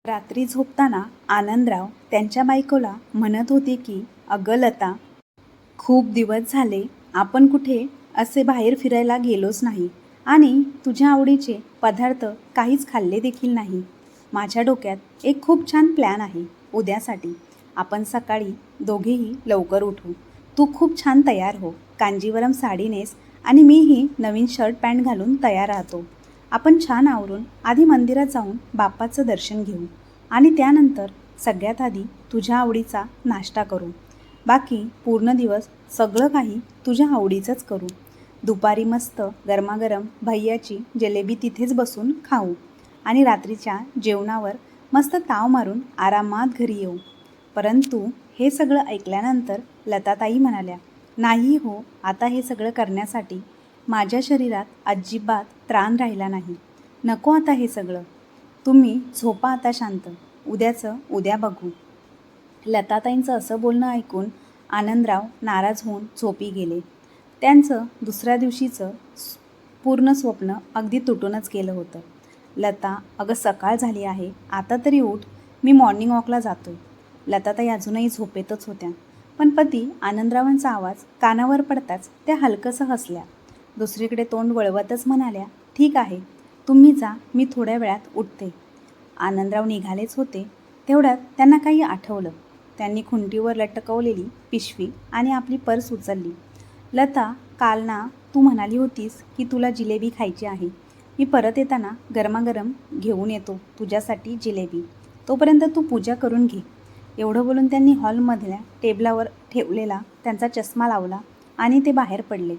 रात्री झोपताना आनंदराव त्यांच्या बायकोला म्हणत होते की अगं लता, खूप दिवस झाले आपण कुठे असे बाहेर फिरायला गेलोच नाही आणि तुझ्या आवडीचे पदार्थ काहीच खाल्ले देखील नाही. माझ्या डोक्यात एक खूप छान प्लॅन आहे उद्यासाठी. आपण सकाळी दोघेही लवकर उठू. तू खूप छान तयार हो, कांजीवरम साडी नेस आणि मीही नवीन शर्ट पॅन्ट घालून तयार राहतो. आपण छान आवरून आधी मंदिरात जाऊन बाप्पाचं दर्शन घेऊ आणि त्यानंतर सगळ्यात आधी तुझ्या आवडीचा नाश्ता करू. बाकी पूर्ण दिवस सगळं काही तुझ्या आवडीचंच करू. दुपारी मस्त गरमागरम भैयाची जलेबी तिथेच बसून खाऊ आणि रात्रीच्या जेवणावर मस्त ताव मारून आरामात घरी येऊ. परंतु हे सगळं ऐकल्यानंतर लताताई म्हणाल्या, नाही हो, आता हे सगळं करण्यासाठी माझ्या शरीरात अजिबात त्राण राहिला नाही. नको आता हे सगळं. तुम्ही झोपा आता शांत. उद्याचं उद्या बघू. लताताईंचं असं बोलणं ऐकून आनंदराव नाराज होऊन झोपी गेले. त्यांचं दुसऱ्या दिवशीचं पूर्ण स्वप्न अगदी तुटूनच गेलं होतं. लता, अगं सकाळ झाली आहे, आता तरी उठ, मी मॉर्निंग वॉकला जातोय. लताताई अजूनही झोपेतच होत्या. पण पती आनंदरावांचा आवाज कानावर पडताच त्या हलकंसं हसल्या. दुसरीकडे तोंड वळवतच म्हणाल्या, ठीक आहे, तुम्ही जा, मी थोड्या वेळात उठते. आनंदराव निघालेच होते तेवढ्यात त्यांना काही आठवलं. त्यांनी खुंटीवर लटकवलेली पिशवी आणि आपली पर्स उचलली. लता, काल ना तू म्हणाली होतीस की तुला जिलेबी खायची आहे. मी परत येताना गरमागरम घेऊन येतो तुझ्यासाठी जिलेबी. तोपर्यंत तू पूजा करून घे. एवढं बोलून त्यांनी हॉलमधल्या टेबलावर ठेवलेला त्यांचा चष्मा लावला आणि ते बाहेर पडले.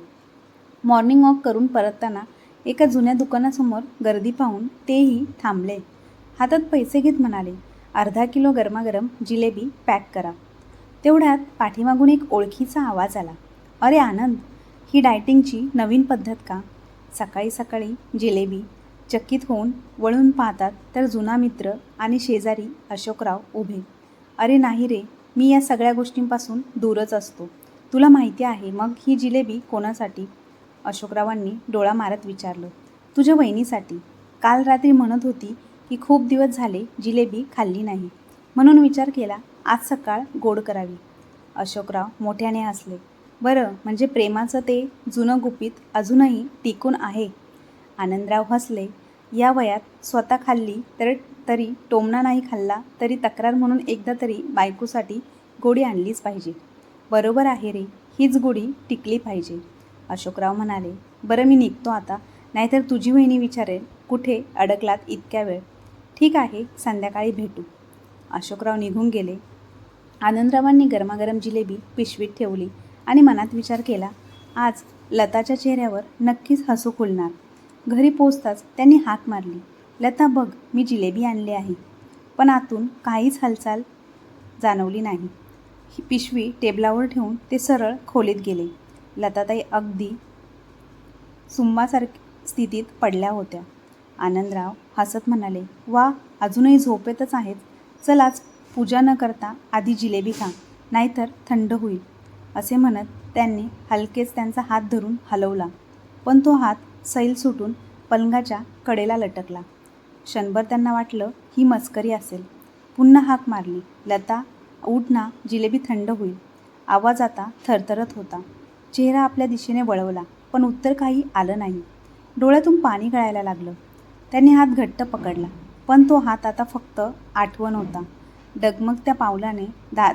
मॉर्निंग वॉक करून परतताना एका जुन्या दुकानासमोर गर्दी पाहून तेही थांबले. हातात पैसे घेत म्हणाले, अर्धा किलो गरमागरम जिलेबी पॅक करा. तेवढ्यात पाठीमागून एक ओळखीचा आवाज आला, अरे आनंद, ही डायटिंगची नवीन पद्धत का? सकाळी सकाळी जिलेबी. चकित होऊन वळून पाहतात तर जुना मित्र आणि शेजारी अशोकराव उभे. अरे नाही रे, मी या सगळ्या गोष्टींपासून दूरच असतो. तुला माहिती आहे मग ही जिलेबी कोणासाठी? अशोकरावांनी डोळा मारत विचारलं. तुझ्या वहिनीसाठी. काल रात्री म्हणत होती की खूप दिवस झाले जिलेबी खाल्ली नाही, म्हणून विचार केला आज सकाळ गोड करावी. अशोकराव मोठ्याने हसले. बरं, म्हणजे प्रेमाचं ते जुनं गुपित अजूनही टिकून आहे. आनंदराव हसले. या वयात स्वतः खाल्ली तरी टोमणा नाही खाल्ला तरी तक्रार म्हणून एकदा तरी बायकोसाठी गोडी आणलीच पाहिजे. बरोबर आहे रे, हीच गोडी टिकली पाहिजे. अशोकराव म्हणाले, बरं मी निघतो आता, नाहीतर तुझी वहिनी विचारेल कुठे अडकलात इतक्या वेळ. ठीक आहे, संध्याकाळी भेटू. अशोकराव निघून गेले. आनंदरावांनी गरमागरम जिलेबी पिशवीत ठेवली आणि मनात विचार केला, आज लताच्या चेहऱ्यावर नक्कीच हसू खुलणार. घरी पोचताच त्यांनी हाक मारली, लता बघ, मी जिलेबी आणली आहे. पण आतून काहीच हालचाल जाणवली नाही. ही पिशवी टेबलावर ठेवून ते सरळ खोलीत गेले. लताताई अगदी सुम्मासारख्या स्थितीत पडल्या होत्या. आनंदराव हसत म्हणाले, वा, अजूनही झोपेतच आहेत. चल, आज पूजा न करता आधी जिलेबी खा, नाहीतर थंड होईल. असे म्हणत त्यांनी हलकेच त्यांचा हात धरून हलवला, पण तो हात सैल सुटून पलंगाच्या कडेला लटकला. क्षणभर त्यांना वाटलं ही मस्करी असेल. पुन्हा हाक मारली, लता उठ ना, जिलेबी थंड होईल. आवाज आता थरथरत होता. चेहरा आपल्या दिशेने वळवला, पण उत्तर काही आलं नाही. डोळ्यातून पाणी गळायला लागलं. त्यांनी हात घट्ट पकडला, पण तो हात आता फक्त आठवण होता. डगमगत्या पावलाने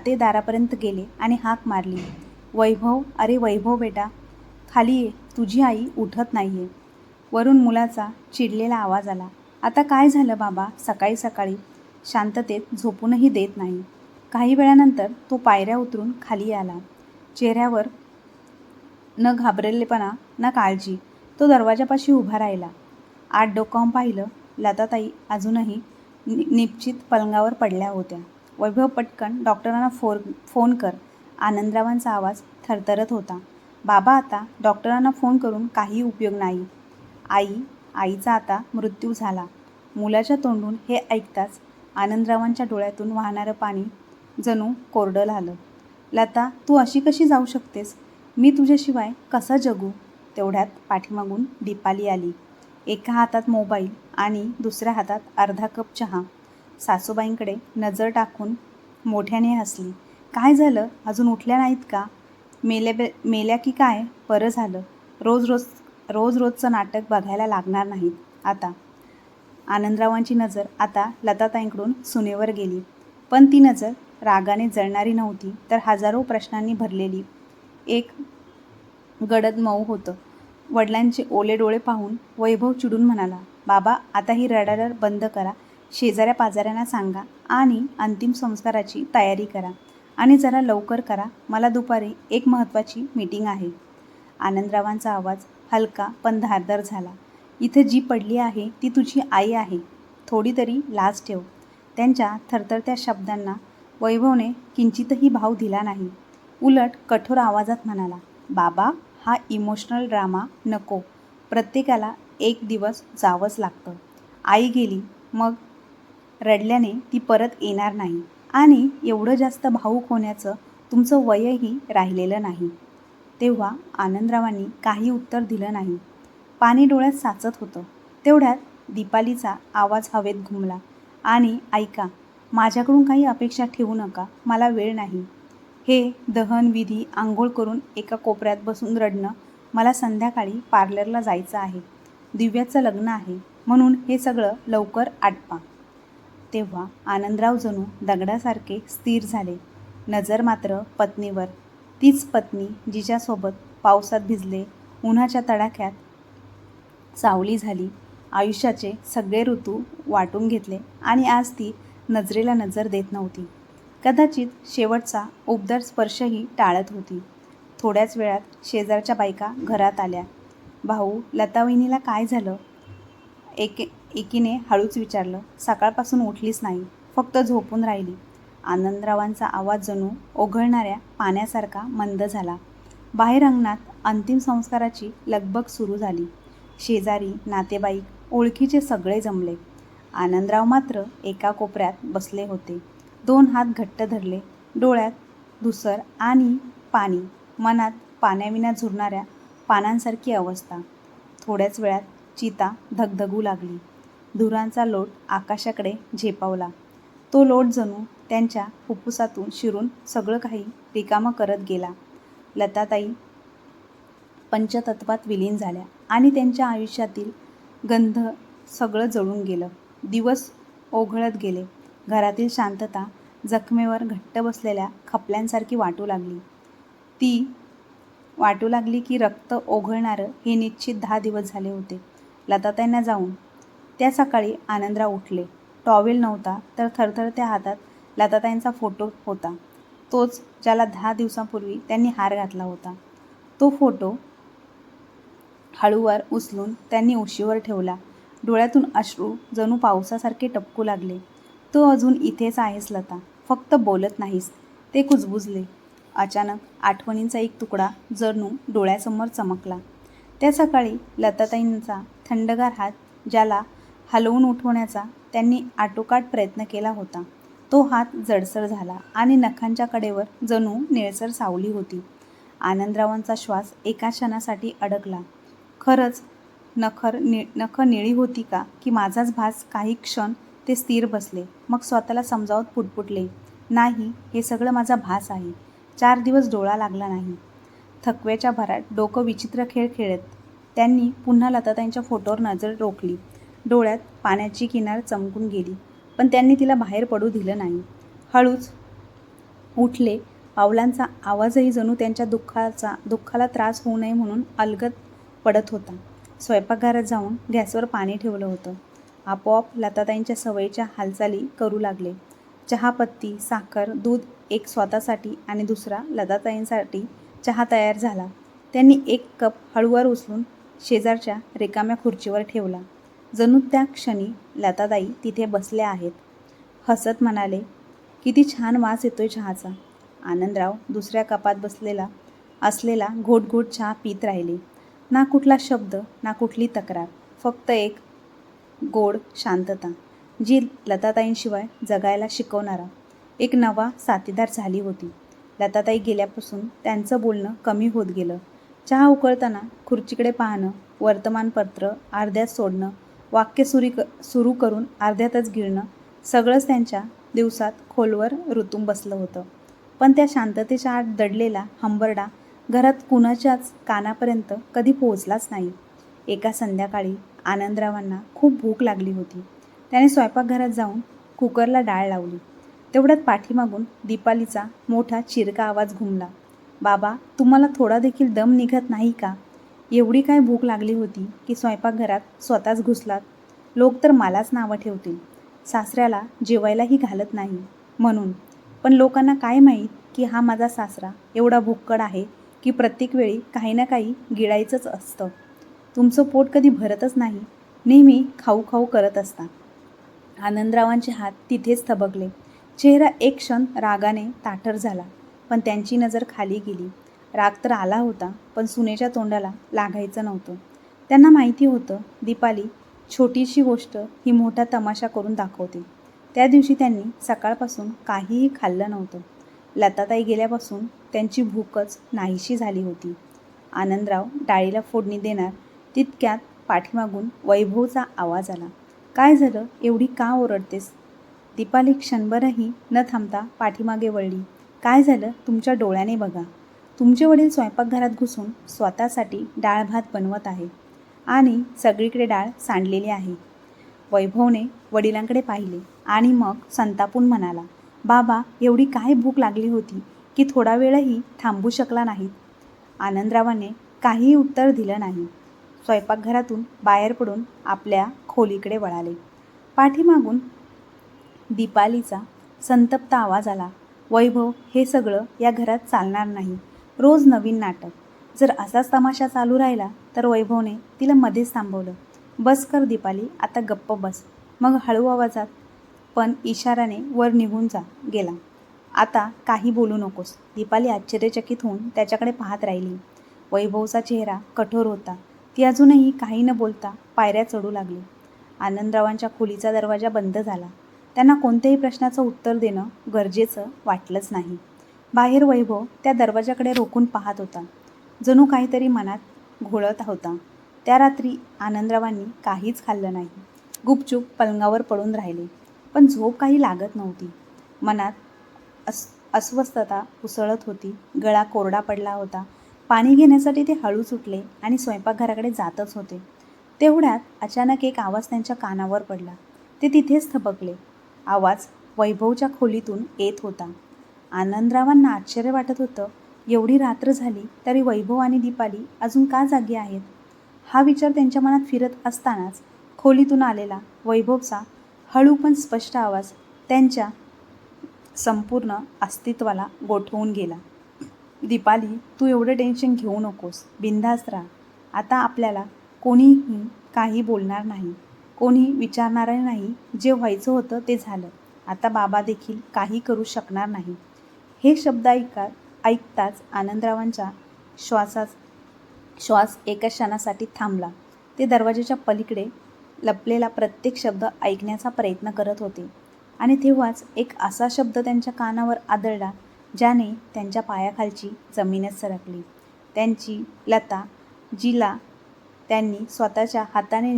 ते दारापर्यंत गेले आणि हाक मारली, वैभव, अरे वैभव बेटा, खाली ये, तुझी आई उठत नाही आहे. वरून मुलाचा चिडलेला आवाज आला, आता काय झालं बाबा, सकाळी सकाळी? शांततेत झोपूनही देत नाही. काही वेळानंतर तो पायऱ्या उतरून खाली आला. चेहऱ्यावर न घाबरलेपणा ना काळजी. तो दरवाजापाशी उभा राहिला. आत डोकावून पाहिलं. लताताई अजूनही निश्चित पलंगावर पडल्या होत्या. वैभव, पटकन डॉक्टरांना फोन कर. आनंदरावांचा आवाज थरथरत होता. बाबा, आता डॉक्टरांना फोन करून काही उपयोग नाही. आईचा आता मृत्यू झाला. मुलाच्या तोंडून हे ऐकताच आनंदरावांच्या डोळ्यातून वाहणारं पाणी जणू कोरडं झालं. लता, तू अशी कशी जाऊ शकतेस? मी तुझ्याशिवाय कसा जगू? तेवढ्यात पाठीमागून दीपाली आली. एका हातात मोबाईल आणि दुसऱ्या हातात अर्धा कप चहा. सासूबाईंकडे नजर टाकून मोठ्याने हसली. काय झालं, अजून उठल्या नाहीत का? मेल्या की काय? बरं झालं. रोजचं नाटक बघायला लागणार नाहीत आता. आनंदरावांची नजर आता लताताईंकडून सुनेवर गेली, पण ती नजर रागाने जळणारी नव्हती, तर हजारो प्रश्नांनी भरलेली. एक गडद मऊ होतं. वडिलांचे ओले डोळे पाहून वैभव चिडून म्हणाला, बाबा आता ही रडारड बंद करा, शेजाऱ्या पाजाऱ्यांना सांगा आणि अंतिम संस्काराची तयारी करा आणि जरा लवकर करा, मला दुपारी एक महत्त्वाची मीटिंग आहे. आनंदरावांचा आवाज हलका पण धारदार झाला. इथं जी पडली आहे ती तुझी आई आहे, थोडी तरी लाज ठेव. त्यांच्या थरथरत्या शब्दांना वैभवने किंचितही भाव दिला नाही. उलट कठोर आवाजात म्हणाला, बाबा हा इमोशनल ड्रामा नको. प्रत्येकाला एक दिवस जावंच लागतं. आई गेली मग रडल्याने ती परत येणार नाही आणि एवढं जास्त भावूक होण्याचं तुमचं वयही राहिलेलं नाही. तेव्हा आनंदरावांनी काही उत्तर दिलं नाही. पाणी डोळ्यात साचत होतं. तेवढ्यात दीपालीचा आवाज हवेत घुमला, आणि ऐका, माझ्याकडून काही अपेक्षा ठेवू नका, मला वेळ नाही. हे दहन विधी, आंघोळ करून एका कोपऱ्यात बसून रडणं, मला संध्याकाळी पार्लरला जायचं आहे, दिव्याचं लग्न आहे, म्हणून हे सगळं लवकर आटपा. तेव्हा आनंदराव जणू दगडासारखे स्थिर झाले. नजर मात्र पत्नीवर. तीच पत्नी जिच्यासोबत पावसात भिजले, उन्हाच्या तडाख्यात सावली झाली, आयुष्याचे सगळे ऋतू वाटून घेतले आणि आज ती नजरेला नजर देत नव्हती. कदाचित शेवटचा उबदार स्पर्शही टाळत होती. थोड्याच वेळात शेजारच्या बायका घरात आल्या. भाऊ, लतावहिनीला काय झालं? एकीने हळूच विचारलं. सकाळपासून उठलीच नाही, फक्त झोपून राहिली. आनंदरावांचा आवाज जणू ओघळणाऱ्या पाण्यासारखा मंद झाला. बाहेर अंगणात अंतिम संस्काराची लगबग सुरू झाली. शेजारी, नातेवाईक, ओळखीचे सगळे जमले. आनंदराव मात्र एका कोपऱ्यात बसले होते. 2 हात घट्ट धरले, डोळ्यात धुसर आणि पाणी, मनात पाण्याविना झुरणाऱ्या पानांसारखी अवस्था. थोड्याच वेळात चिता धगधगू लागली. धुरांचा लोट आकाशाकडे झेपावला. तो लोट जणू त्यांच्या फुफ्फुसातून शिरून सगळं काही रिकामं करत गेला. लताताई पंचतत्वात विलीन झाल्या आणि त्यांच्या आयुष्यातील गंध सगळं जळून गेलं. दिवस ओघळत गेले. घरातील शांतता जखमेवर घट्ट बसलेल्या खपल्यांसारखी वाटू लागली की रक्त ओघळणारं हे निश्चित 10 दिवस झाले होते लताताईंना जाऊन. त्या सकाळी आनंदराव उठले. टॉवेल नव्हता, तर थरथरत्या हातात लताताईंचा फोटो होता, तोच ज्याला 10 दिवसांपूर्वी त्यांनी हार घातला होता. तो फोटो हळूवार उचलून त्यांनी उशीवर ठेवला. डोळ्यातून अश्रू जणू पावसासारखे टपकू लागले. तू अजून इथेच आहेस लता, फक्त बोलत नाहीस, ते कुजबुजले. अचानक आठवणींचा एक तुकडा जणू डोळ्यासमोर चमकला. त्या सकाळी लताताईंचा थंडगार हात, ज्याला हलवून उठवण्याचा त्यांनी आटोकाट प्रयत्न केला होता, तो हात जडसर झाला आणि नखांच्या कडेवर जणू निळसर सावली होती. आनंदरावांचा श्वास एका क्षणासाठी अडकला. खरंच नखं निळी होती का, की माझाच भास? काही क्षण ते स्थिर बसले, मग स्वतःला समजावत पुटपुटले, नाही, हे सगळं माझा भास आहे. 4 दिवस डोळा लागला नाही. थकव्याच्या भरात डोकं विचित्र खेळ खेळत त्यांनी पुन्हा लताताईंच्या फोटोवर नजर रोखली. डोळ्यात पाण्याची किनार चमकून गेली, पण त्यांनी तिला बाहेर पडू दिलं नाही. हळूच उठले. पावलांचा आवाजही जणू त्यांच्या दुःखाला त्रास होऊ नये म्हणून अलगद पडत होता. स्वयंपाकघरात जाऊन गॅसवर पाणी ठेवलं होतं. आपोआप लताताईंच्या सवयीच्या हालचाली करू लागले. चहापत्ती, साखर, दूध, एक स्वतःसाठी आणि दुसरा लताताईंसाठी चहा तयार झाला. त्यांनी एक कप हळूवार उचलून शेजारच्या रिकाम्या खुर्चीवर ठेवला. जणू त्या क्षणी लताताई तिथे बसल्या आहेत. हसत म्हणाले, किती छान वास येतोय चहाचा. आनंदराव दुसऱ्या कपात असलेला घोट चहा पीत राहिले. ना कुठला शब्द, ना कुठली तक्रार, फक्त एक गोड शांतता, जी लताताईंशिवाय जगायला शिकवणारा एक नवा साथीदार झाली होती. लताताई गेल्यापासून त्यांचं बोलणं कमी होत गेलं. चहा उकळताना खुर्चीकडे पाहणं, वर्तमानपत्र अर्ध्यात सोडणं, वाक्य सुरू करून अर्ध्यातच गिळणं, सगळंच त्यांच्या दिवसात खोलवर रुतून बसलं होतं. पण त्या शांततेच्या आत दडलेला हंबरडा घरात कुणाच्याच कानापर्यंत कधी पोहोचलाच नाही. एका संध्याकाळी आनंदरावांना खूप भूक लागली होती. त्याने स्वयंपाकघरात जाऊन कुकरला डाळ लावली. तेवढ्यात पाठीमागून दीपालीचा मोठा चिरका आवाज घुमला. बाबा, तुम्हाला थोडा देखील दम निघत नाही का? एवढी काय भूक लागली होती की स्वयंपाकघरात स्वतःच घुसलात? लोक तर मलाच नावं ठेवतील. सासऱ्याला जेवायलाही घालत नाही म्हणून. पण लोकांना काय माहीत की हा माझा सासरा एवढा भुक्कड आहे की प्रत्येक वेळी काही ना काही गिळायचंच असतं. तुमचं पोट कधी भरतच नाही. नेहमी खाऊ खाऊ करत असता. आनंदरावांचे हात तिथेच थबकले. चेहरा एक क्षण रागाने ताठर झाला. पण त्यांची नजर खाली गेली. राग तर आला होता, पण सुनेच्या तोंडाला लागायचं नव्हतं. त्यांना माहिती होतं दीपाली छोटीशी गोष्ट ही मोठा तमाशा करून दाखवते. त्या दिवशी त्यांनी सकाळपासून काहीही खाल्लं नव्हतं. लताताई गेल्यापासून त्यांची भूकच नाहीशी झाली होती. आनंदराव डाळीला फोडणी देणार तितक्यात पाठीमागून वैभवचा आवाज आला. काय झालं? एवढी का ओरडतेस? दीपाली क्षणभरही न थांबता पाठीमागे वळली. काय झालं? तुमच्या डोळ्याने बघा. तुमचे वडील स्वयंपाकघरात घुसून स्वतःसाठी डाळ भात बनवत आहे आणि सगळीकडे डाळ सांडलेली आहे. वैभवने वडिलांकडे पाहिले आणि मग संतापून म्हणाला, बाबा, एवढी काय भूक लागली होती की थोडा वेळही थांबू शकला नाहीत? आनंदरावाने काहीही उत्तर दिलं नाही. स्वयंपाकघरातून बाहेर पडून आपल्या खोलीकडे वळाले. पाठीमागून दीपालीचा संतप्त आवाज आला. वैभव, हे सगळं या घरात चालणार नाही. रोज नवीन नाटक. जर असाच तमाशा चालू राहिला तर वैभवने तिला मध्येच थांबवलं. बस कर दीपाली, आता गप्प बस. मग हळू आवाजात पण इशाराने वर निघून गेला. आता काही बोलू नकोस. दीपाली आश्चर्यचकित होऊन त्याच्याकडे पाहत राहिली. वैभवचा चेहरा कठोर होता. ती अजूनही काही न बोलता पायऱ्या चढू लागली. आनंदरावांच्या खोलीचा दरवाजा बंद झाला. त्यांना कोणत्याही प्रश्नाचं उत्तर देणं गरजेचं वाटलंच नाही. बाहेर वैभव त्या दरवाजाकडे रोखून पाहत होता. जणू काहीतरी मनात घोळत होता. त्या रात्री आनंदरावांनी काहीच खाल्लं नाही. गुपचूप पलंगावर पडून राहिले. पण झोप काही लागत नव्हती. मनात अस्वस्थता उसळत होती. गळा कोरडा पडला होता. पाणी घेण्यासाठी ते हळूच उठले आणि स्वयंपाकघराकडे जातच होते. तेवढ्यात अचानक एक आवाज त्यांच्या कानावर पडला. ते तिथेच थबकले. आवाज वैभवच्या खोलीतून येत होता. आनंदरावांना आश्चर्य वाटत होतं. एवढी रात्र झाली तरी वैभव आणि दीपाली अजून का जागी आहेत? हा विचार त्यांच्या मनात फिरत असतानाच खोलीतून आलेला वैभवचा हळू पण स्पष्ट आवाज त्यांच्या संपूर्ण अस्तित्वाला गोठवून गेला. दीपाली, तू एवढं टेन्शन घेऊ नकोस. बिनधास्त राहा. आता आपल्याला कोणीही काही बोलणार नाही. कोणी विचारणारही नाही. जे व्हायचं होतं ते झालं. आता बाबा देखील काही करू शकणार नाही. हे शब्द ऐकताच आनंदरावांचा श्वास एका क्षणासाठी थांबला. ते दरवाजाच्या पलीकडे लपलेला प्रत्येक शब्द ऐकण्याचा प्रयत्न करत होते. आणि तेव्हाच एक असा शब्द त्यांच्या कानावर आदळला ज्याने त्यांच्या पायाखालची जमीनच सरकली. त्यांची लता, जिला त्यांनी स्वतःच्या हाताने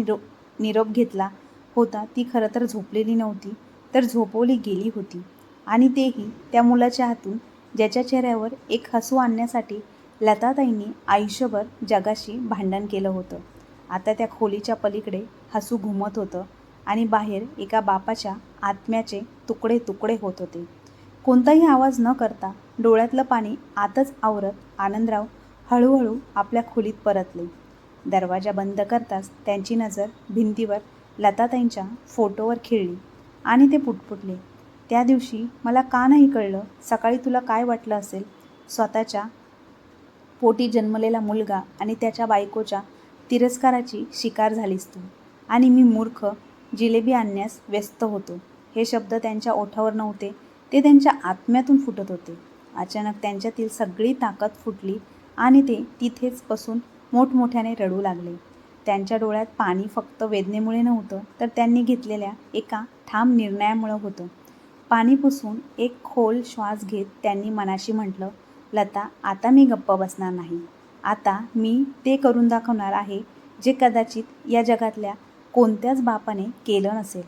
निरोप घेतला होता, ती खरं तर झोपलेली नव्हती, तर झोपवली गेली होती. आणि तेही त्या मुलाच्या हातून ज्याच्या चेहऱ्यावर एक हसू आणण्यासाठी लताताईंनी आयुष्यभर जगाशी भांडण केलं होतं. आता त्या खोलीच्या पलीकडे हसू घुमत होतं आणि बाहेर एका बापाच्या आत्म्याचे तुकडे तुकडे होत होते. कोणताही आवाज न करता डोळ्यातलं पाणी आतच आवरत आनंदराव हळूहळू आपल्या खोलीत परतले. दरवाजा बंद करताच त्यांची नजर भिंतीवर लताताईंच्या फोटोवर खिळली आणि ते पुटपुटले. त्या दिवशी मला का नाही कळलं? सकाळी तुला काय वाटलं असेल? स्वतःच्या पोटी जन्मलेला मुलगा आणि त्याच्या बायकोच्या तिरस्काराची शिकार झालीस तू. आणि मी मूर्ख, जिलेबी आणण्यास व्यस्त होतो. हे शब्द त्यांच्या ओठावर नव्हते, ते त्यांच्या आत्म्यातून फुटत होते. अचानक त्यांच्यातील सगळी ताकद फुटली आणि ते तिथेच बसून मोठमोठ्याने रडू लागले. त्यांच्या डोळ्यात पाणी फक्त वेदनेमुळे नव्हतं, तर त्यांनी घेतलेल्या एका ठाम निर्णयामुळे होतं. पाणी पुसून एक खोल श्वास घेत त्यांनी मनाशी म्हटलं, लता, आता मी गप्प बसणार नाही. आता मी ते करून दाखवणार आहे जे कदाचित या जगातल्या कोणत्याच बापाने केलं नसेल.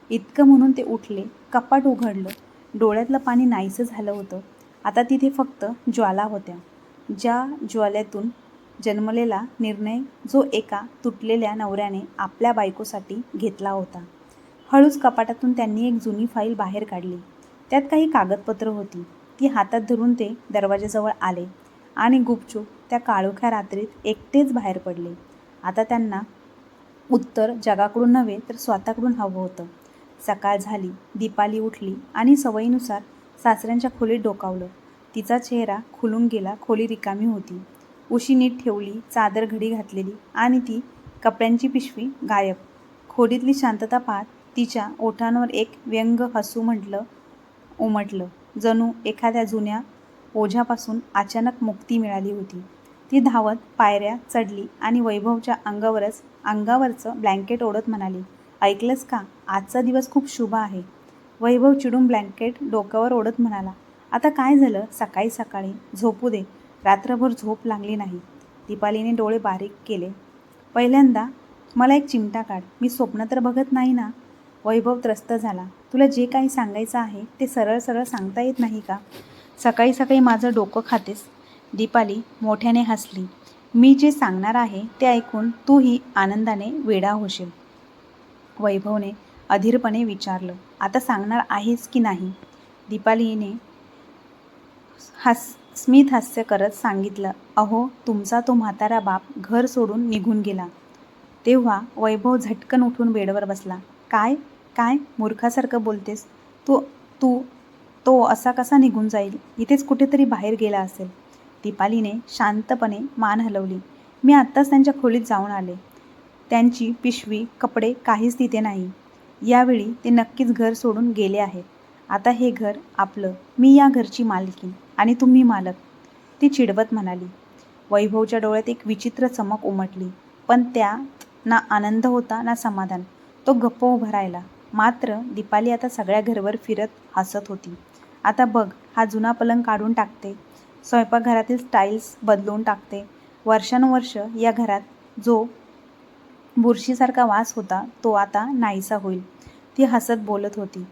इतकं म्हणून ते उठले. कपाट उघडलं. डोळ्यातलं पाणी नाहीसं झालं होतं. आता तिथे फक्त ज्वाला होत्या. ज्या ज्वाल्यातून जन्मलेला निर्णय जो एका तुटलेल्या नवऱ्याने आपल्या बायकोसाठी घेतला होता. हळूच कपाटातून त्यांनी एक जुनी फाईल बाहेर काढली. त्यात काही कागदपत्र होती. ती हातात धरून ते दरवाजाजवळ आले आणि गुपचूप त्या काळोख्या रात्रीत एकटेच बाहेर पडले. आता त्यांना उत्तर जगाकडून नव्हे तर स्वतःकडून हवं होतं. सकाळ झाली. दीपाली उठली आणि सवयीनुसार सासऱ्यांच्या खोलीत डोकावलं. तिचा चेहरा खुलून गेला. खोली रिकामी होती. उशी नीट ठेवली, चादर घडी घातलेली आणि ती कपड्यांची पिशवी गायब. खोलीतली शांतता पाहत तिच्या ओठांवर एक व्यंग हसू उमटलं. जणू एखाद्या जुन्या ओझ्यापासून अचानक मुक्ती मिळाली होती. ती धावत पायऱ्या चढली आणि वैभवच्या अंगावरचं ब्लँकेट ओढत म्हणाली, ऐकलंस का? आजचा दिवस खूप शुभ आहे. वैभव चिडून ब्लँकेट डोक्यावर ओढत म्हणाला, आता काय झालं? सकाळी सकाळी झोपू दे. रात्रभर झोप लागली नाही. दीपालीने डोळे बारीक केले. पहिल्यांदा मला एक चिमटा काढ. मी स्वप्न तर बघत नाही ना? वैभव त्रस्त झाला. तुला जे काही सांगायचं आहे ते सरळ सरळ सांगता येत नाही का? सकाळी सकाळी माझं डोकं खातेस. दीपाली मोठ्याने हसली. मी जे सांगणार आहे ते ऐकून तूही आनंदाने वेडा होशील. वैभवने अधीरपणे विचारलं, आता सांगणार आहेस की नाही? दीपालीने स्मित हास्य करत सांगितलं, अहो तुमचा तो म्हातारा बाप घर सोडून निघून गेला. तेव्हा वैभव झटकन उठून बेडवर बसला. काय काय मूर्खासारखं बोलतेस तू? तू तो असा कसा निघून जाईल? इथेच कुठेतरी बाहेर गेला असेल. दीपालीने शांतपणे मान हलवली. मी आत्ताच त्यांच्या खोलीत जाऊन आले. त्यांची पिशवी, कपडे काहीच तिथे नाही. यावेळी ते नक्कीच घर सोडून गेले आहेत. आता हे घर आपलं. मी या घरची मालकीण आणि तुम्ही मालक, ती चिडवत म्हणाली. वैभवच्या डोळ्यात एक विचित्र चमक उमटली, पण त्यात ना आनंद होता ना समाधान. तो गप्प उभा राहिला. मात्र दीपाली आता सगळ्या घरवर फिरत हसत होती. आता बघ, हा जुना पलंग काढून टाकते, स्वयंपाकघरातील स्टाईल्स बदलून टाकते. वर्षानुवर्ष या घरात जो बुरशीसारखा वास होता तो आता नाहीसा होईल. ती हसत बोलत होती.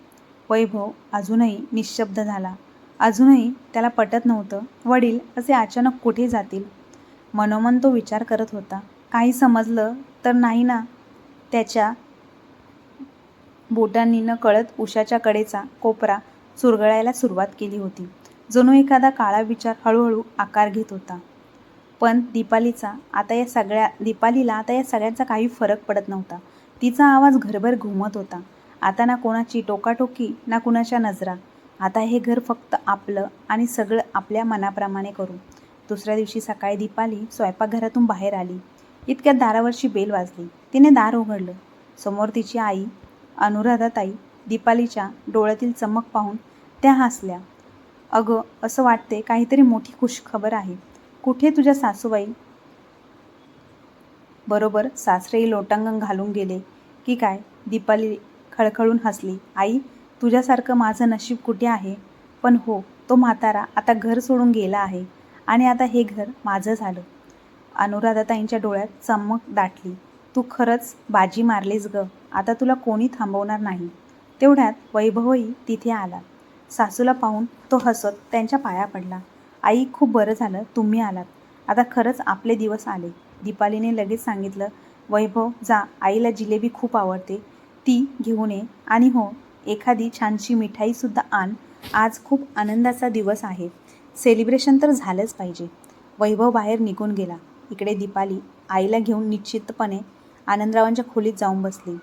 वैभव अजूनही निःशब्द झाला. अजूनही त्याला पटत नव्हतं, वडील असे अचानक कुठे जातील? मनोमन तो विचार करत होता. काही समजलं तर नाही ना? त्याच्या बोटांनी नकळत उशाच्या कडेचा कोपरा चुरगळायला सुरुवात केली होती. जणू एखादा काळा विचार हळूहळू आकार घेत होता. पण दीपालीला आता या सगळ्यांचा काही फरक पडत नव्हता. तिचा आवाज घरभर घुमत होता. आता ना कोणाची टोकाटोकी ना कुणाच्या नजरा. आता हे घर फक्त आपलं आणि सगळं आपल्या मनाप्रमाणे करू. दुसऱ्या दिवशी सकाळी दीपाली स्वयंपाकघरातून बाहेर आली. इतक्यात दारावरची बेल वाजली. तिने दार उघडलं. समोर तिची आई अनुराधाताई. दीपालीच्या डोळ्यातील चमक पाहून त्या हसल्या. अगं, असं वाटते काहीतरी मोठी खुशखबर आहे. कुठे तुझ्या सासूबाई? बरोबर सासरेही लोटांगण घालून गेले की काय? दीपाली खळखळून हसली. आई, तुझ्यासारखं माझं नशीब कुठे आहे? पण हो, तो म्हातारा आता घर सोडून गेला आहे आणि आता हे घर माझं झालं. अनुराधाताईंच्या डोळ्यात चमक दाटली. तू खरंच बाजी मारलीस गं. आता तुला कोणी थांबवणार नाही. तेवढ्यात वैभवही तिथे आला. सासूला पाहून तो हसत त्यांच्या पाया पडला. आई, खूप बरं झालं तुम्ही आलात. आता खरंच आपले दिवस आले. दीपालीने लगेच सांगितलं. वैभव, जा, आईला जिलेबी खूप आवडते, ती घेऊन ये. आणि हो, एखादी छानशी मिठाईसुद्धा आण. आज खूप आनंदाचा दिवस आहे. सेलिब्रेशन तर झालंच पाहिजे. वैभव बाहेर निघून गेला. इकडे दीपाली आईला घेऊन निश्चितपणे आनंदरावांच्या खोलीत जाऊन बसली.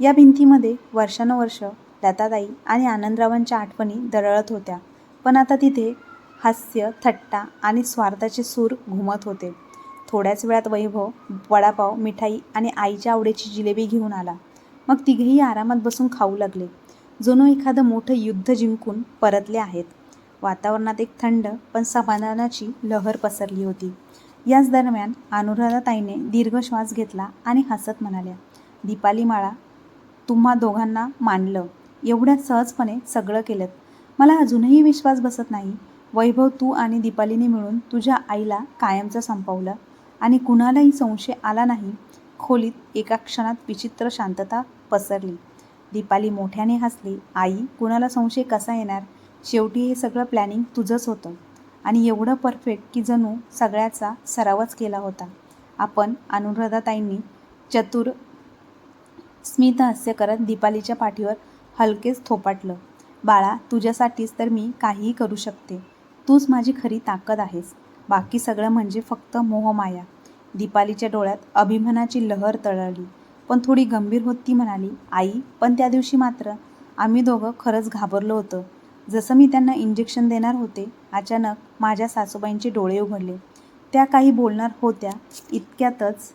या भिंतीमध्ये वर्षानुवर्ष लताताई आणि आनंदरावांच्या आठवणी दरवळत होत्या. पण आता तिथे हास्य, थट्टा आणि स्वार्थाचे सूर घुमत होते. थोड्याच वेळात वैभव वडापाव, मिठाई आणि आईच्या आवडीची जिलेबी घेऊन आला. मग तिघेही आरामात बसून खाऊ लागले. जणू एखादं मोठं युद्ध जिंकून परतले आहेत. वातावरणात एक थंड पण समाधानाची लहर पसरली होती. याच दरम्यान अनुराधाताईने दीर्घ श्वास घेतला आणि हसत म्हणाल्या, दीपाली माळा, तुम्हा दोघांना मानलं. एवढ्या सहजपणे सगळं केलं. मला अजूनही विश्वास बसत नाही. वैभव, तू आणि दीपालीने मिळून तुझ्या आईला कायमचं संपवलं आणि कुणालाही संशय आला नाही. खोलीत एका क्षणात विचित्र शांतता पसरली. दीपाली मोठ्याने हसली. आई, कुणाला संशय कसा येणार? शेवटी हे सगळं प्लॅनिंग तुझंच होतं आणि एवढं परफेक्ट की जणू सगळ्याचा सरावच केला होता. आपण अनुराधाताईंनी चतुर स्मितहास्य करत दीपालीच्या पाठीवर हलकेच थोपाटलं. बाळा, तुझ्यासाठीच तर मी काहीही करू शकते. तूच माझी खरी ताकद आहेस. बाकी सगळं म्हणजे फक्त मोहमाया. दीपालीच्या डोळ्यात अभिमानाची लहर तळाली, पण थोडी गंभीर होत ती म्हणाली, आई, पण त्या दिवशी मात्र आम्ही दोघं खरंच घाबरलो होतो. जसं मी त्यांना इंजेक्शन देणार होते, अचानक माझ्या सासूबाईंचे डोळे उघडले. त्या काही बोलणार होत्या इतक्यातच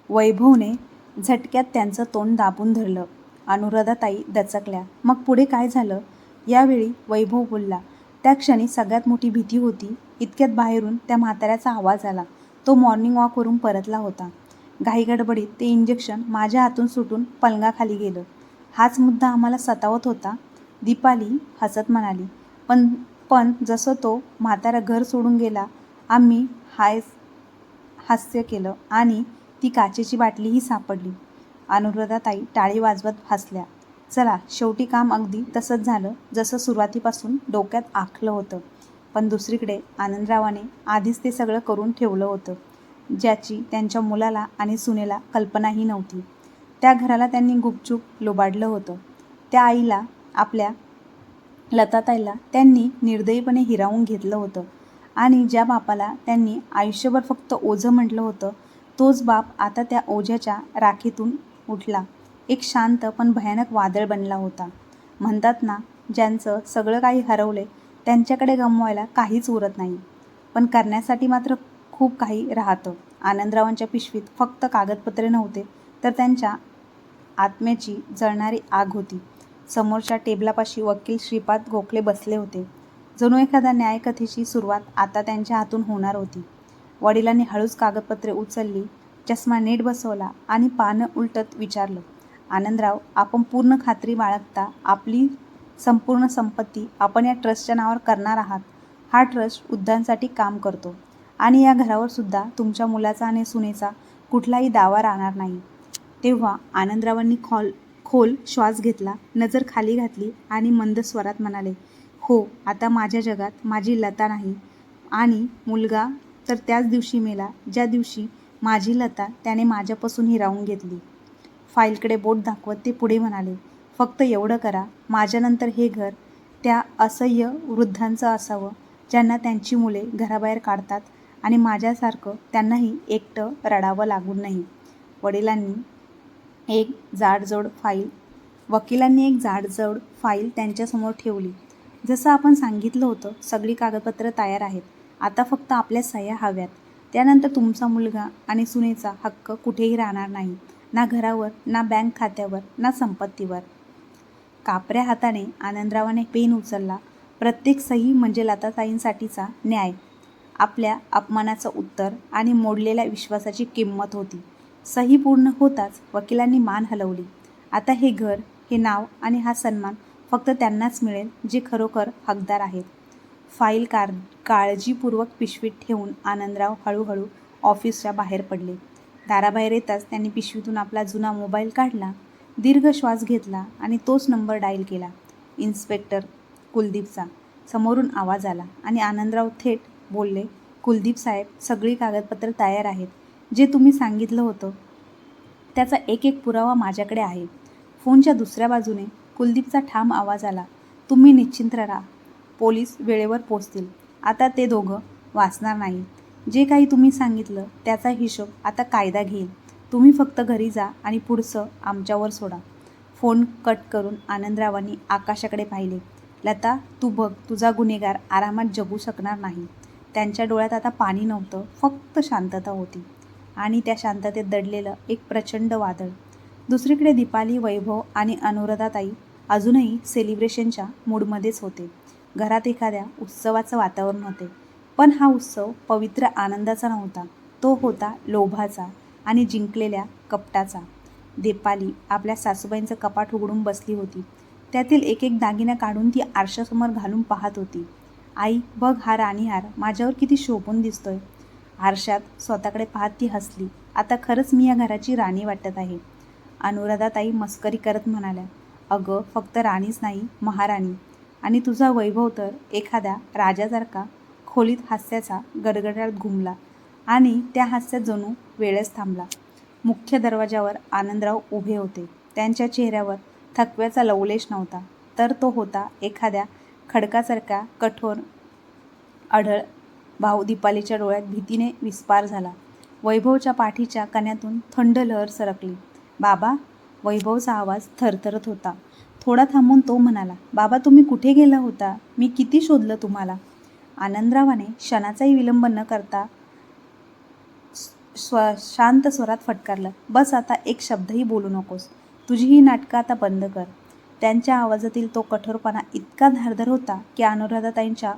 वैभवने झटक्यात त्यांचं तोंड दाबून धरलं. अनुराधाताई दचकल्या. मग पुढे काय झालं? यावेळी वैभव बोलला. त्या क्षणी सगळ्यात मोठी भीती होती. इतक्यात बाहेरून त्या म्हाताऱ्याचा आवाज आला. तो मॉर्निंग वॉकवरून परतला होता. घाईगडबडीत ते इंजेक्शन माझ्या हातून सुटून पलंगाखाली गेलं. हाच मुद्दा आम्हाला सतावत होता, दीपाली हसत म्हणाली. पण पण जसं तो म्हातारा घर सोडून गेला, आम्ही हास्य केलं आणि ती काचेची बाटलीही सापडली. अनुराधाताई टाळी वाजवत हसल्या. चला, शेवटी काम अगदी तसंच झालं जसं सुरुवातीपासून डोक्यात आखलं होतं. पण दुसरीकडे आनंदरावाने आधीच ते सगळं करून ठेवलं होतं, ज्याची त्यांच्या मुलाला आणि सुनेला कल्पनाही नव्हती. त्या घराला त्यांनी गुपचूप लुबाडलं होतं. त्या आईला, आपल्या लताताईला त्यांनी निर्दयीपणे हिरावून घेतलं होतं आणि ज्या बापाला त्यांनी आयुष्यभर फक्त ओझं म्हटलं होतं, तोच बाप आता त्या ओझ्याच्या राखेतून उठला. एक शांत पण भयानक वादळ बनला होता. म्हणतात ना, ज्यांचं सगळं काही हरवले त्यांच्याकडे गमवायला काहीच उरत नाही, पण करण्यासाठी मात्र खूप काही राहतं. आनंदरावांच्या पिशवीत फक्त कागदपत्रे नव्हते, तर त्यांच्या आत्म्याची जळणारी आग होती. समोरच्या टेबलापाशी वकील श्रीपाद गोखले बसले होते. जणू एखाद्या न्यायकथेची सुरुवात आता त्यांच्या हातून होणार होती. वडिलांनी हळूच कागदपत्रे उचलली, चष्मा नीट बसवला आणि पानं उलटत विचारलं, आनंदराव, आपण पूर्ण खात्री बाळगता आपली संपूर्ण संपत्ती आपण या ट्रस्टच्या नावावर करणार आहात? हा ट्रस्ट उद्धारासाठी काम करतो आणि या घरावर सुद्धा तुमच्या मुलाचा आणि सुनेचा कुठलाही दावा राहणार नाही. तेव्हा आनंदरावांनी खोल श्वास घेतला, नजर खाली घातली आणि मंद स्वरात म्हणाले, हो, आता माझ्या जगात माझी लता नाही आणि मुलगा तर त्याच दिवशी मेला ज्या दिवशी माझी लता त्याने माझ्यापासून हिरावून घेतली. फाईलकडे बोट दाखवत ते पुढे म्हणाले, फक्त एवढं करा, माझ्यानंतर हे घर त्या असह्य वृद्धांचं असावं ज्यांना त्यांची मुले घराबाहेर काढतात आणि माझ्यासारखं त्यांनाही एकटं रडावं लागू नये. वकिलांनी एक जाडजोड फाईल त्यांच्यासमोर ठेवली. जसं आपण सांगितलं होतं, सगळी कागदपत्रं तयार आहेत. आता फक्त आपल्या सह्या हव्यात. त्यानंतर तुमचा मुलगा आणि सुनेचा हक्क कुठेही राहणार नाही, ना घरावर, ना बँक खात्यावर, ना संपत्तीवर. कापऱ्या हाताने आनंदरावाने पेन उचलला. प्रत्येक सही म्हणजे लताताईंसाठीचा न्याय, आपल्या अपमानाचं उत्तर आणि मोडलेल्या विश्वासाची किंमत होती. सही पूर्ण होताच वकिलांनी मान हलवली. आता हे घर, हे नाव आणि हा सन्मान फक्त त्यांनाच मिळेल जे खरोखर हकदार आहेत. फाईल काळजीपूर्वक पिशवीत ठेवून आनंदराव हळूहळू ऑफिसच्या बाहेर पडले. दाराबाहेर येताच त्यांनी पिशवीतून आपला जुना मोबाईल काढला, दीर्घ श्वास घेतला आणि तोच नंबर डायल केला. इन्स्पेक्टर कुलदीपचा. समोरून आवाज आला आणि आनंदराव थेट बोलले, कुलदीप साहेब, सगळी कागदपत्रं तयार आहेत. जे तुम्ही सांगितलं होतं त्याचा एक एक पुरावा माझ्याकडे आहे. फोनच्या दुसऱ्या बाजूने कुलदीपचा ठाम आवाज आला, तुम्ही निश्चिंत राहा, पोलीस वेळेवर पोचतील. आता ते दोघं वाचणार नाही. जे काही तुम्ही सांगितलं त्याचा हिशोब आता कायदा घेईल. तुम्ही फक्त घरी जा आणि पुढचं आमच्यावर सोडा. फोन कट करून आनंदरावांनी आकाशाकडे पाहिले. लता, तू बघ, तुझा गुन्हेगार आरामात जगू शकणार नाही. त्यांच्या डोळ्यात आता पाणी नव्हतं, फक्त शांतता होती आणि त्या शांततेत दडलेलं एक प्रचंड वादळ. दुसरीकडे दीपाली, वैभव आणि अनुराधाताई अजूनही सेलिब्रेशनच्या मूडमध्येच होते. घरात एखाद्या उत्सवाचं वातावरण होते, पण हा उत्सव पवित्र आनंदाचा नव्हता. तो होता लोभाचा आणि जिंकलेल्या कपटाचा. दीपाली आपल्या सासूबाईंचं कपाट उघडून बसली होती. त्यातील एक एक दागिना काढून ती आरशासमोर घालून पाहत होती. आई, बघ, हा राणीहार माझ्यावर किती शोभून दिसतोय. आरशात स्वतःकडे पाहत ती हसली. आता खरंच मी या घराची राणी वाटत आहे. अनुराधाताई मस्करी करत म्हणाल्या, अगं फक्त राणीच नाही, महाराणी. आणि तुझा वैभव तर एखाद्या राजासारखा खोलीत हास्याचा गडगडाट घुमला आणि त्या हास्यात जणू वेळच थांबला. मुख्य दरवाजावर आनंदराव उभे होते. त्यांच्या चेहऱ्यावर थकव्याचा लवलेश नव्हता, तर तो होता एखाद्या खडकासारखा कठोर. अढळ भाऊ दीपालीच्या डोळ्यात भीतीने विस्फार झाला. वैभवच्या पाठीच्या कण्यातून थंड लहर सरकली. बाबा. वैभवचा आवाज थरथरत होता. थोडा थांबून तो म्हणाला, बाबा तुम्ही कुठे गेला होता? मी किती शोधलं तुम्हाला. आनंदरावाने क्षणाचाही विलंब न करता शांत स्वरात फटकारलं, बस आता एक शब्दही बोलू नकोस. तुझी ही नाटकं आता बंद कर. त्यांच्या आवाजातील तो कठोरपणा इतका धारदार होता की अनुराधाताईंच्या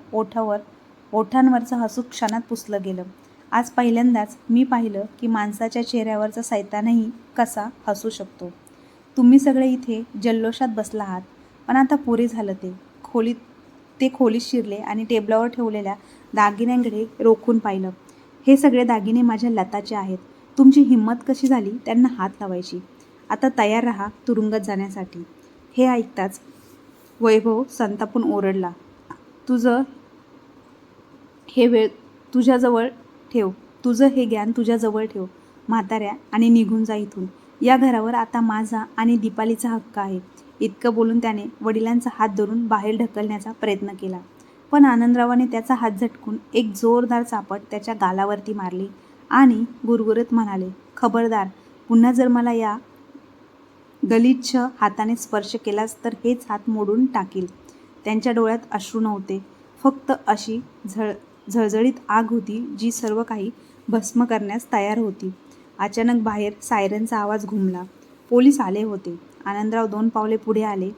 ओठांवरचं हसू क्षणात पुसलं गेलं. आज पहिल्यांदाच मी पाहिलं की माणसाच्या चेहऱ्यावरचा सैतानही कसा हसू शकतो. तुम्ही सगळे इथे जल्लोषात बसला आहात, पण आता पुरे झालं. ते खोलीत शिरले आणि टेबलावर ठेवलेल्या दागिन्यांकडे रोखून पाहिलं. हे सगळे दागिने माझ्या लताचे आहेत. तुमची हिंमत कशी झाली त्यांना हात लावायची? आता तयार राहा तुरुंगात जाण्यासाठी. हे ऐकताच वैभव संतापून ओरडला, तुझं हे वेळ तुझ्याजवळ ठेव. तुझं हे ज्ञान तुझ्याजवळ ठेव म्हाताऱ्या, आणि निघून जा इथून. या घरावर आता माझा आणि दीपालीचा हक्क आहे. इतकं बोलून त्याने वडिलांचा हात धरून बाहेर ढकलण्याचा प्रयत्न केला, पण आनंदरावाने त्याचा हात झटकून एक जोरदार चापट त्याच्या गालावरती मारली आणि गुरगुरत म्हणाले, खबरदार, पुन्हा जर मला या गलिच्छ हाताने स्पर्श केलास तर हेच हात मोडून टाकील. त्यांच्या डोळ्यात अश्रू नव्हते, फक्त अशी झळझळीत आग होती जी सर्व काही भस्म करण्यास तयार होती. अचानक बाहेर सायरनचा आवाज घुमला. पोलीस आले होते. आनंदराव 2 पावले पुढे आले.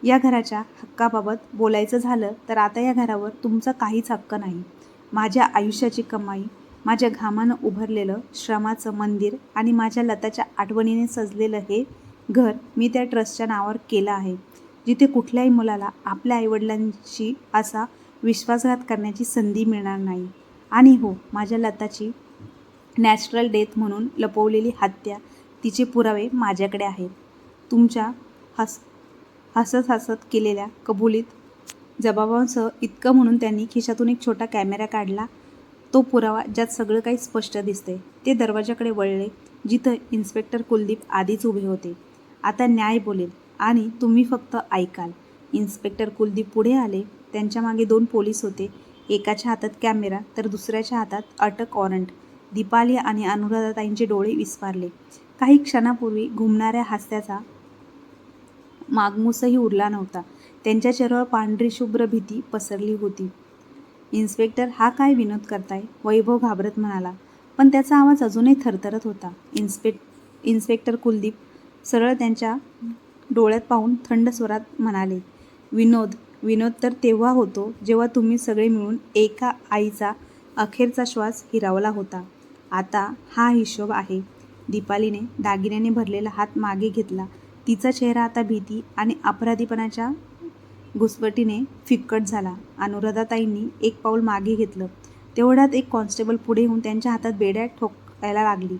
या घराच्या हक्काबाबत बोलायचं झालं तर आता या घरावर तुमचा काहीच हक्क नाही. माझ्या आयुष्याची कमाई, माझ्या घामानं उभरलेलं श्रमाचं मंदिर आणि माझ्या लताच्या आठवणीने सजलेलं हे घर मी त्या ट्रस्टच्या नावावर केलं आहे, जिथे कुठल्याही मुलाला आपल्या आईवडिलांशी असा विश्वासघात करण्याची संधी मिळणार नाही. आणि हो, माझ्या लताची नॅचरल डेथ म्हणून लपवलेली हत्या, तिचे पुरावे माझ्याकडे आहेत. तुमच्या हसत हसत केलेल्या कबुलीत जबाबांसह. इतकं म्हणून त्यांनी खिशातून एक छोटा कॅमेरा काढला, तो पुरावा ज्यात सगळं काही स्पष्ट दिसते. ते दरवाजाकडे वळले, जिथं इन्स्पेक्टर कुलदीप आधीच उभे होते. आता न्याय बोलेल आणि तुम्ही फक्त ऐकाल. इन्स्पेक्टर कुलदीप पुढे आले. त्यांच्या मागे 2 पोलीस होते. एकाच्या हातात कॅमेरा तर दुसऱ्याच्या हातात अटक वॉरंट. दीपाली आणि अनुराधाताईंचे डोळे विस्फारले. काही क्षणापूर्वी घुमणाऱ्या हास्याचा मागमूसही उरला नव्हता. त्यांच्या चेहऱ्यावर पांढरी शुभ्र भीती पसरली होती. इन्स्पेक्टर, हा काय विनोद करताय? वैभव घाबरत म्हणाला, पण त्याचा आवाज अजूनही थरथरत होता. इन्स्पेक्टर कुलदीप सरळ त्यांच्या डोळ्यात पाहून थंड स्वरात म्हणाले, विनोद तर तेव्हा होतो जेव्हा तुम्ही सगळे मिळून एका आईचा अखेरचा श्वास हिरावला होता. आता हा हिशोब आहे. दीपालीने दागिन्याने भरलेला हात मागे घेतला. तिचा चेहरा आता भीती आणि अपराधीपणाच्या घुसपटीने फिक्कट झाला. अनुराधाताईंनी एक पाऊल मागे घेतलं. तेवढ्यात एक कॉन्स्टेबल पुढे येऊन त्यांच्या हातात बेड्या ठोकायला लागली.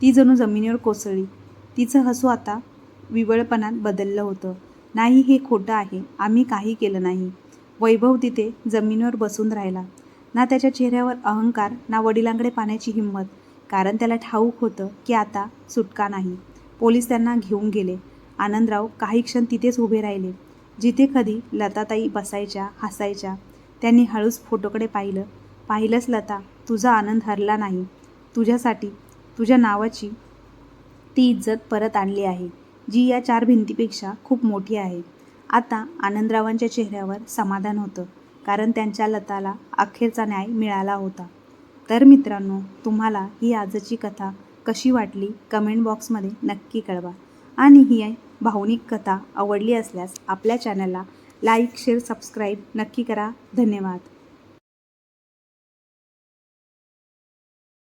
ती जणू जमिनीवर कोसळली. तिचं हसू आता विव्हळपणात बदललं होतं. नाही, हे खोटं आहे. आम्ही काही केलं नाही. वैभव तिथे जमिनीवर बसून राहिला. ना त्याच्या चेहऱ्यावर अहंकार, ना वडिलांकडे पाहण्याची हिंमत, कारण त्याला ठाऊक होतं की आता सुटका नाही. पोलीस त्यांना घेऊन गेले. आनंदराव काही क्षण तिथेच उभे राहिले, जिथे कधी लताताई बसायच्या, हसायच्या. त्यांनी हळूच फोटोकडे पाहिलंच लता, तुझा आनंद हरला नाही. तुझ्यासाठी तुझ्या नावाची ती इज्जत परत आणली आहे, जी या 4 भिंतीपेक्षा खूप मोठी आहे. आता आनंदरावांच्या चेहऱ्यावर समाधान होतं, कारण त्यांच्या लताला अखेरचा न्याय मिळाला होता. तर मित्रांनो, तुम्हाला ही आजची कथा कशी वाटली कमेंट बॉक्समध्ये नक्की कळवा. आणि ही भावनिक कथा आवडली असल्यास आपल्या चॅनलला लाईक, शेअर, सबस्क्राईब नक्की करा. धन्यवाद.